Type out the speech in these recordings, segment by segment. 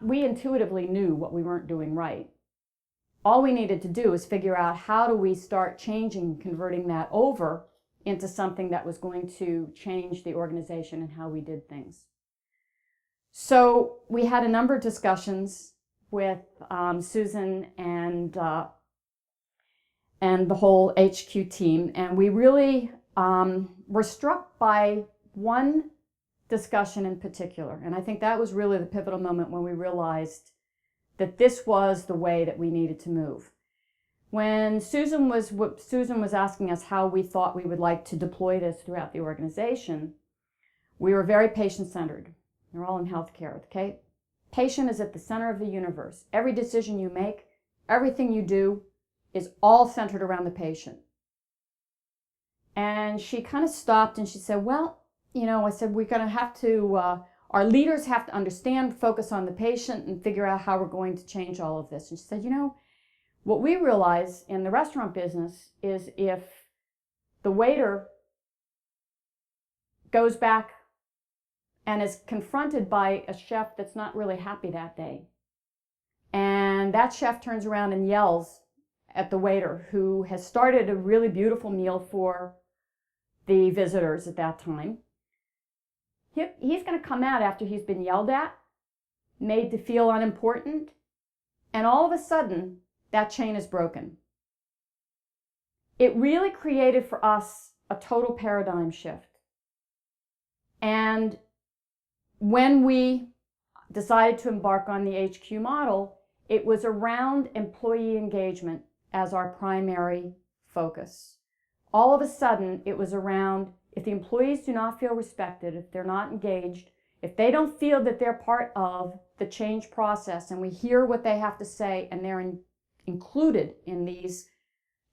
we intuitively knew what we weren't doing right. All we needed to do is figure out how do we start changing, converting that over into something that was going to change the organization and how we did things. So we had a number of discussions with Susan and the whole HQ team, and we really were struck by one discussion in particular, and I think that was really the pivotal moment when we realized that this was the way that we needed to move. When Susan was asking us how we thought we would like to deploy this throughout the organization, we were very patient-centered. We're all in healthcare, okay? Patient is at the center of the universe. Every decision you make, everything you do is all centered around the patient. And she kind of stopped and she said, well, you know, I said, we're going to have to, our leaders have to understand, focus on the patient and figure out how we're going to change all of this. And she said, you know, what we realize in the restaurant business is if the waiter goes back and is confronted by a chef that's not really happy that day, and that chef turns around and yells at the waiter who has started a really beautiful meal for the visitors at that time, he's going to come out after he's been yelled at, made to feel unimportant, and all of a sudden, that chain is broken. It really created for us a total paradigm shift. And when we decided to embark on the HQ model, it was around employee engagement as our primary focus. All of a sudden, it was around if the employees do not feel respected, if they're not engaged, if they don't feel that they're part of the change process and we hear what they have to say and they're included in these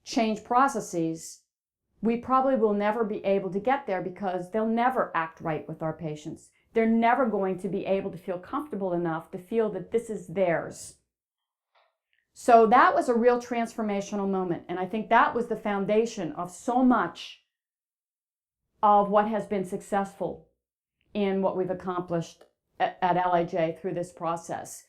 change processes, we probably will never be able to get there because they'll never act right with our patients. They're never going to be able to feel comfortable enough to feel that this is theirs. So that was a real transformational moment, and I think that was the foundation of so much of what has been successful in what we've accomplished at LIJ through this process.